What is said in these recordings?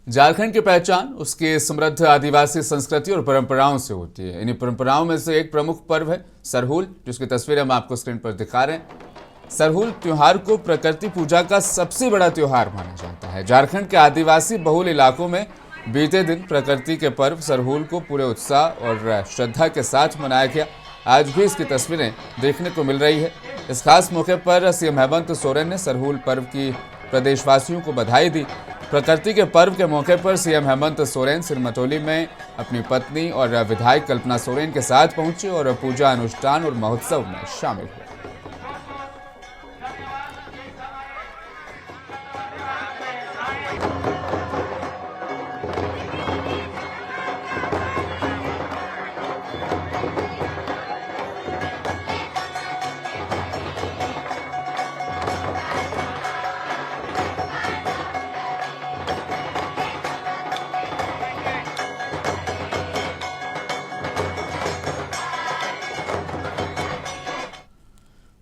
झारखंड की पहचान उसकी समृद्ध आदिवासी संस्कृति और परंपराओं से होती है। इन्हीं परंपराओं में से एक प्रमुख पर्व है सरहुल, जिसकी तस्वीर हम आपको स्क्रीन पर दिखा रहे हैं। सरहुल त्योहार को प्रकृति पूजा का सबसे बड़ा त्योहार माना जाता है। झारखंड के आदिवासी बहुल इलाकों में बीते दिन प्रकृति के पर्व सरहुल को पूरे उत्साह और श्रद्धा के साथ मनाया गया। आज भी इसकी तस्वीरें देखने को मिल रही है। इस खास मौके पर सीएम हेमंत सोरेन ने सरहुल पर्व की प्रदेशवासियों को बधाई दी। प्रकृति के पर्व के मौके पर सीएम हेमंत सोरेन सिरमटोली में अपनी पत्नी और विधायक कल्पना सोरेन के साथ पहुंचे और पूजा अनुष्ठान और महोत्सव में शामिल हुए।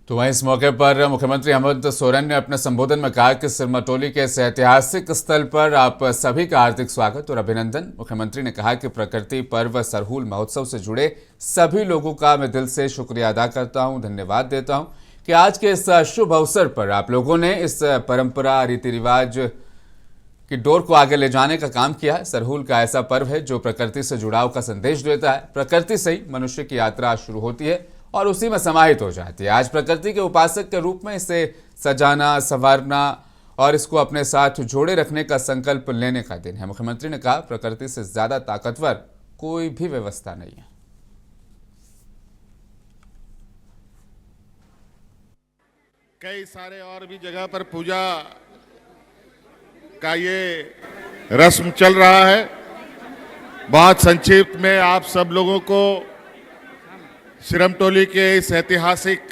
तो वहीं इस मौके पर मुख्यमंत्री हेमंत सोरेन ने अपने संबोधन में कहा कि सिरमटोली के इस ऐतिहासिक स्थल पर आप सभी का हार्दिक स्वागत और अभिनंदन। मुख्यमंत्री ने कहा कि प्रकृति पर्व सरहुल महोत्सव से जुड़े सभी लोगों का मैं दिल से शुक्रिया अदा करता हूं, धन्यवाद देता हूं कि आज के इस शुभ अवसर पर आप लोगों ने इस परंपरा रीति रिवाज की डोर को आगे ले जाने का काम किया है। सरहुल का ऐसा पर्व है जो प्रकृति से जुड़ाव का संदेश देता है। प्रकृति से ही मनुष्य की यात्रा शुरू होती है और उसी में समाहित हो जाती है। आज प्रकृति के उपासक के रूप में इसे सजाना, संवारना और इसको अपने साथ जोड़े रखने का संकल्प लेने का दिन है। मुख्यमंत्री ने कहा, प्रकृति से ज्यादा ताकतवर कोई भी व्यवस्था नहीं है। कई सारे और भी जगह पर पूजा का ये रस्म चल रहा है। बहुत संक्षिप्त में आप सब लोगों को सिरमटोली के इस ऐतिहासिक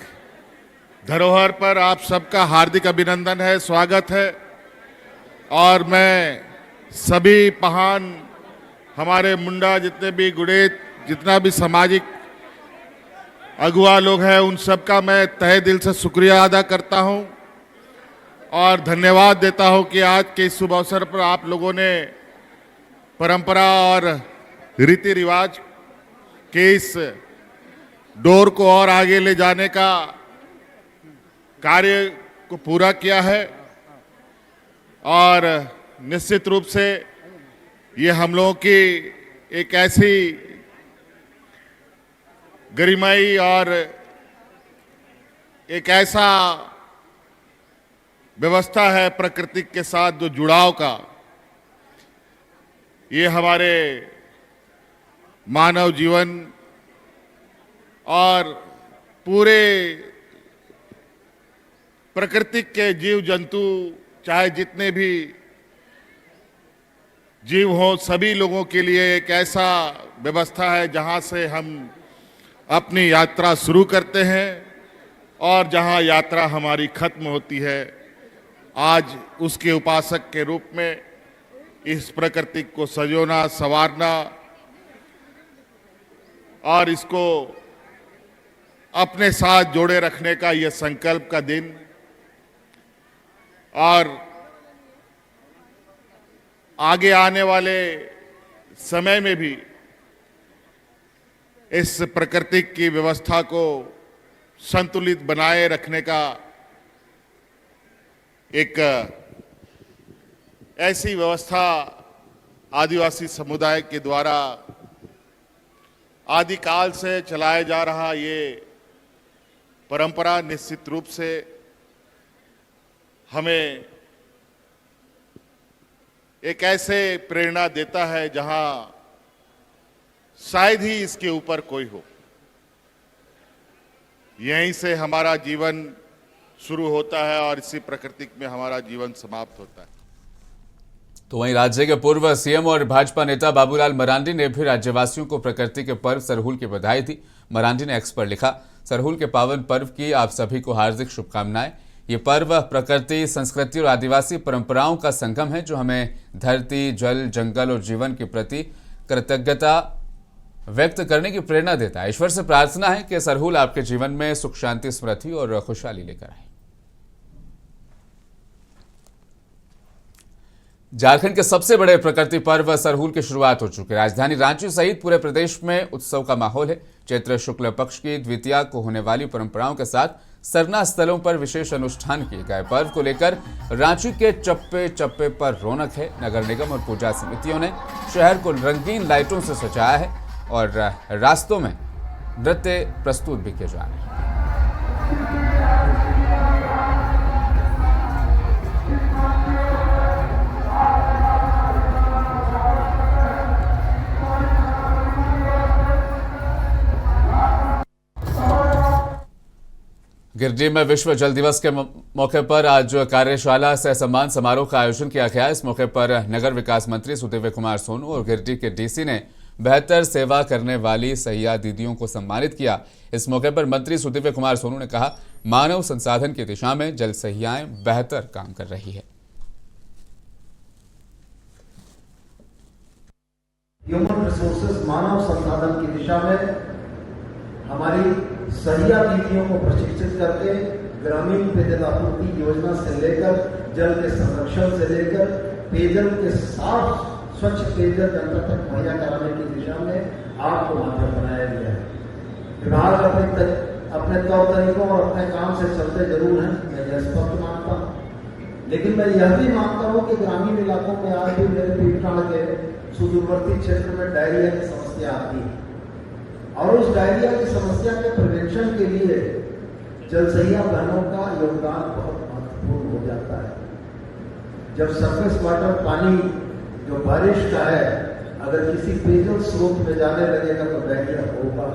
धरोहर पर आप सबका हार्दिक अभिनंदन है, स्वागत है। और मैं सभी महान हमारे मुंडा जितने भी गुड़ेत जितना भी सामाजिक अगुवा लोग हैं उन सबका मैं तहे दिल से शुक्रिया अदा करता हूं और धन्यवाद देता हूं कि आज के इस शुभ अवसर पर आप लोगों ने परंपरा और रीति रिवाज के इस डोर को और आगे ले जाने का कार्य को पूरा किया है। और निश्चित रूप से ये हम लोगों की एक ऐसी गरिमाई और एक ऐसा व्यवस्था है प्रकृति के साथ जो जुड़ाव का, ये हमारे मानव जीवन और पूरे प्रकृति के जीव जंतु, चाहे जितने भी जीव हों, सभी लोगों के लिए एक ऐसा व्यवस्था है जहां से हम अपनी यात्रा शुरू करते हैं और जहां यात्रा हमारी खत्म होती है। आज उसके उपासक के रूप में इस प्रकृति को सजोना, संवारना और इसको अपने साथ जोड़े रखने का यह संकल्प का दिन और आगे आने वाले समय में भी इस प्रकृति की व्यवस्था को संतुलित बनाए रखने का एक ऐसी व्यवस्था आदिवासी समुदाय के द्वारा आदिकाल से चलाया जा रहा ये परंपरा निश्चित रूप से हमें एक ऐसे प्रेरणा देता है जहां शायद ही इसके ऊपर कोई हो। यहीं से हमारा जीवन शुरू होता है और इसी प्रकृति में हमारा जीवन समाप्त होता है। तो वहीं राज्य के पूर्व सीएम और भाजपा नेता बाबूलाल मरांडी ने भी राज्यवासियों को प्रकृति के पर्व सरहुल की बधाई दी। मरांडी ने एक्स पर लिखा, सरहुल के पावन पर्व की आप सभी को हार्दिक शुभकामनाएं। ये पर्व प्रकृति, संस्कृति और आदिवासी परंपराओं का संगम है जो हमें धरती, जल, जंगल और जीवन के प्रति कृतज्ञता व्यक्त करने की प्रेरणा देता है। ईश्वर से प्रार्थना है कि सरहुल आपके जीवन में सुख, शांति, समृद्धि और खुशहाली लेकर आए। झारखंड के सबसे बड़े प्रकृति पर्व सरहूल की शुरुआत हो चुकी है। राजधानी रांची सहित पूरे प्रदेश में उत्सव का माहौल है। चैत्र शुक्ल पक्ष की द्वितीया को होने वाली परंपराओं के साथ सरना स्थलों पर विशेष अनुष्ठान किए गए। पर्व को लेकर रांची के चप्पे चप्पे पर रौनक है। नगर निगम और पूजा समितियों ने शहर को रंगीन लाइटों से सजाया है और रास्तों में नृत्य प्रस्तुत भी किए जा रहे हैं। गिरिडीह में विश्व जल दिवस के मौके पर आज कार्यशाला सह सम्मान समारोह का आयोजन किया गया। इस मौके पर नगर विकास मंत्री सुदेव कुमार सोनू और गिरिडीह के डीसी ने बेहतर सेवा करने वाली सहिया दीदियों को सम्मानित किया। इस मौके पर मंत्री सुदेव कुमार सोनू ने कहा, मानव संसाधन की दिशा में जल सहियाएं बेहतर काम कर रही है। ह्यूमन रिसोर्सेज मानव संसाधन की दिशा में हमारी सहिया दीदियों को प्रशिक्षित करके ग्रामीण पेयजल आपूर्ति योजना से लेकर जल के संरक्षण से लेकर पेयजल के साफ स्वच्छ पेयजल जनता तक मुहैया कराने की दिशा में आपको माध्यम बनाया गया है। विभाग अपने तौर तरीकों और अपने काम से चलते जरूर हैं, मैं यह स्पष्ट मानता हूँ, लेकिन मैं यह भी मानता हूँ कि ग्रामीण इलाकों में आज भी मेरे पीड़िताओं के सुदूरवर्ती क्षेत्र में डायरिया की समस्या आती है और उस डायरिया की समस्या के प्रिवेंशन के लिए जलसहिया बहनों का योगदान बहुत महत्वपूर्ण हो जाता है। जब सरफेस वाटर पानी जो बारिश का है अगर किसी पेयजल स्रोत में जाने लगेगा तो डायरिया होगा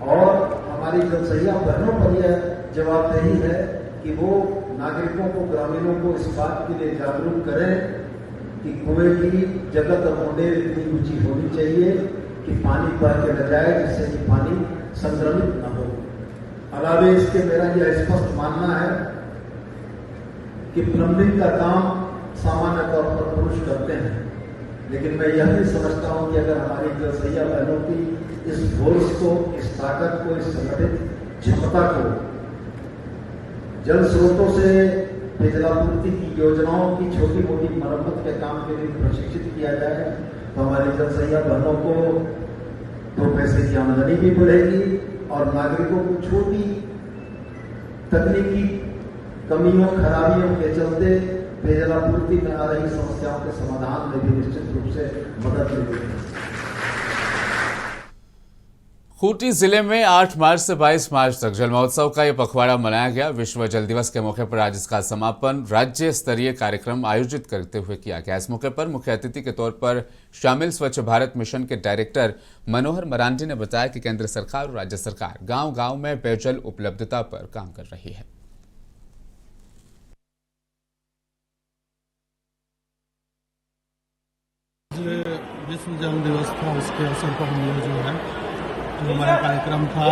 और हमारी जलसहिया बहनों पर यह जवाबदेही है कि वो नागरिकों को, ग्रामीणों को इस बात के लिए जागरूक करें कि कुएं की जगत और मुंडेर इतनी ऊंची होनी चाहिए कि पानी बह के न जाए, जिससे कि पानी संक्रमित न हो। अलावे इसके मेरा यह स्पष्ट मानना है कि प्लम्बिंग का काम सामान्य तौर पर पुरुष करते हैं, लेकिन मैं यह भी समझता हूं कि अगर हमारी जलसहिया बहनों की इस फोर्स को, इस ताकत को, इस संगठित क्षमता को जल स्रोतों से पेयजलापूर्ति की योजनाओं की छोटी मोटी मरम्मत के काम के लिए प्रशिक्षित किया जाए तो हमारी जलसहिया बहनों को 2 पैसे की आमदनी भी बढ़ेगी और नागरिकों को छोटी तकनीकी कमियों, खराबियों के चलते पेयजलापूर्ति में आ रही समस्याओं के समाधान में भी निश्चित रूप से मदद मिलेगी। खूंटी जिले में 8 मार्च से 22 मार्च तक जल महोत्सव का यह पखवाड़ा मनाया गया। विश्व जल दिवस के मौके पर आज इसका समापन राज्य स्तरीय कार्यक्रम आयोजित करते हुए किया गया। इस मौके पर मुख्य अतिथि के तौर पर शामिल स्वच्छ भारत मिशन के डायरेक्टर मनोहर मरांडी ने बताया कि केंद्र सरकार और राज्य सरकार गांव-गांव में पेयजल उपलब्धता पर काम कर रही है। विश्व जल दिवस था, उसके अवसर पर हम लोग जो है जो हमारा कार्यक्रम था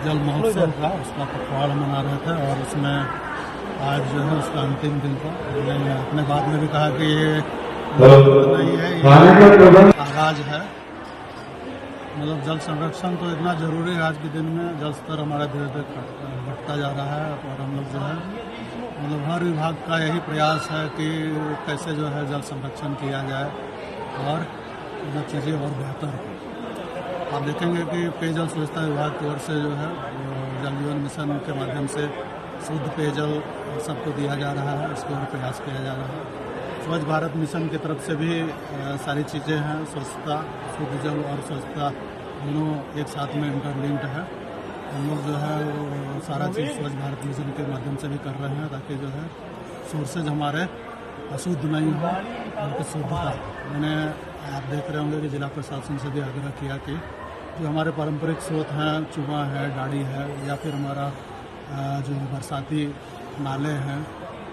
जल महोत्सव का, उसका पखवाड़ा मना रहे थे और उसमें आज जो है उसका अंतिम दिन था। मैंने अपने बात में भी कहा कि ये नहीं है, ये आगाज है। मतलब जल संरक्षण तो इतना जरूरी है आज के दिन में। जल स्तर हमारा धीरे धीरे घटता जा रहा है और हम लोग जो है मतलब हर विभाग का यही प्रयास है कि कैसे जो है जल संरक्षण किया जाए और चीज़ें और बेहतर हो। आप देखेंगे कि पेयजल स्वच्छता विभाग की ओर से जो है जल जीवन मिशन के माध्यम से शुद्ध पेयजल सबको दिया जा रहा है, इसके ओर प्रयास किया जा रहा है। स्वच्छ भारत मिशन की तरफ से भी सारी चीज़ें हैं, स्वच्छता, शुद्ध जल और स्वच्छता दोनों एक साथ में इंटरलिंक्ड है। हम लोग जो है वो सारा चीज़ स्वच्छ भारत मिशन के माध्यम से भी कर रहे हैं ताकि जो है सोर्सेज हमारे अशुद्ध नहीं हो बल्कि शुद्धता। मैंने आप देख रहे होंगे कि जिला प्रशासन से भी आग्रह किया कि जो हमारे पारंपरिक स्रोत हैं, चुआ है, डाड़ी है या फिर हमारा जो बरसाती नाले हैं,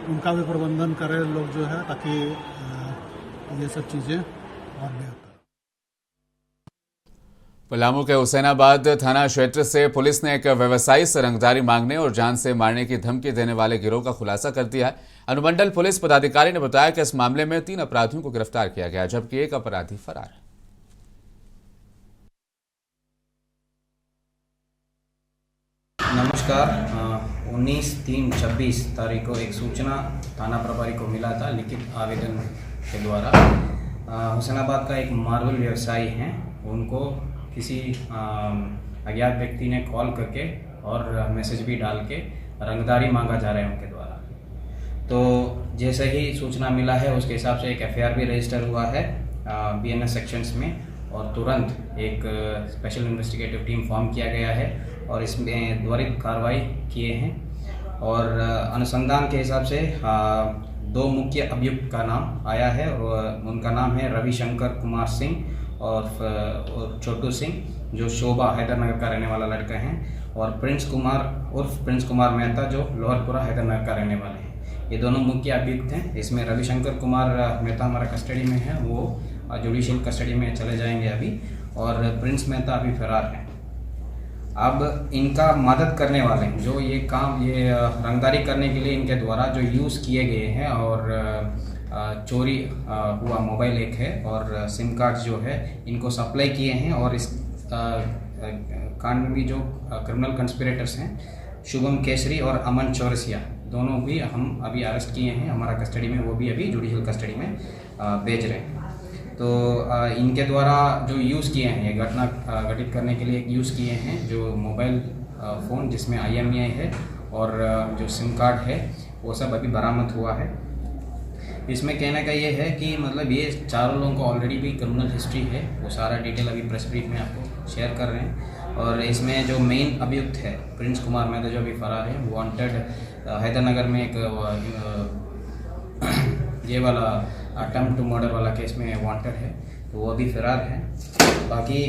उनका भी प्रबंधन करें लोग जो है ताकि ये सब चीज़ें और बेहतर। पलामू के हुसैनाबाद थाना क्षेत्र से पुलिस ने एक व्यवसायी से रंगदारी मांगने और जान से मारने की धमकी देने वाले गिरोह का खुलासा कर दिया है। अनुमंडल पुलिस पदाधिकारी ने बताया कि इस मामले में 3 अपराधियों को गिरफ्तार किया गया जबकि एक अपराधी फरार है। नमस्कार। 19/3/26 तारीख को एक सूचना थाना प्रभारी को मिला था लिखित आवेदन के द्वारा। हुसैनाबाद का एक मार्बल व्यवसायी हैं, उनको किसी अज्ञात व्यक्ति ने कॉल करके और मैसेज भी डाल के रंगदारी मांगा जा रहा है उनके द्वारा। तो जैसे ही सूचना मिला है उसके हिसाब से एक FIR भी रजिस्टर हुआ है BNS सेक्शंस में, और तुरंत एक स्पेशल इन्वेस्टिगेटिव टीम फॉर्म किया गया है और इसमें त्वरित कार्रवाई किए हैं। और अनुसंधान के हिसाब से 2 मुख्य अभियुक्त का नाम आया है और उनका नाम है रविशंकर कुमार सिंह और छोटू सिंह, जो शोभा हैदरनगर का रहने वाला लड़का है, और प्रिंस कुमार उर्फ प्रिंस कुमार मेहता, जो लोहरपुरा हैदरनगर का रहने वाले हैं। ये दोनों मुख्य अभियुक्त हैं। इसमें रविशंकर कुमार मेहता हमारा कस्टडी में है, वो जुडिशियल कस्टडी में चले जाएंगे अभी, और प्रिंस मेहता अभी फरार है। अब इनका मदद करने वाले जो ये रंगदारी करने के लिए इनके द्वारा जो यूज़ किए गए हैं और चोरी हुआ मोबाइल एक है और सिम कार्ड जो है इनको सप्लाई किए हैं। और इस कांड में भी जो क्रिमिनल कंस्पिरेटर्स हैं शुभम केसरी और अमन चौरसिया, दोनों भी हम अभी अरेस्ट किए हैं हमारा कस्टडी में, वो भी अभी जुडिशियल कस्टडी में भेज रहे हैं। तो इनके द्वारा जो यूज़ किए हैं, ये घटना घटित करने के लिए यूज़ किए हैं जो मोबाइल फ़ोन जिसमें IMEI है और जो सिम कार्ड है वो सब अभी बरामद हुआ है। इसमें कहने का ये है कि मतलब ये चारों लोगों को ऑलरेडी भी क्रिमिनल हिस्ट्री है, वो सारा डिटेल अभी प्रेस ब्रीफ में आपको शेयर कर रहे हैं। और इसमें जो मेन अभियुक्त है प्रिंस कुमार मेहता, जो अभी फरार है, वांटेड हैदरनगर में एक ये वाला अटेम्प्ट टू मर्डर वाला केस में वांटेड है, तो वो अभी फरार है। बाकी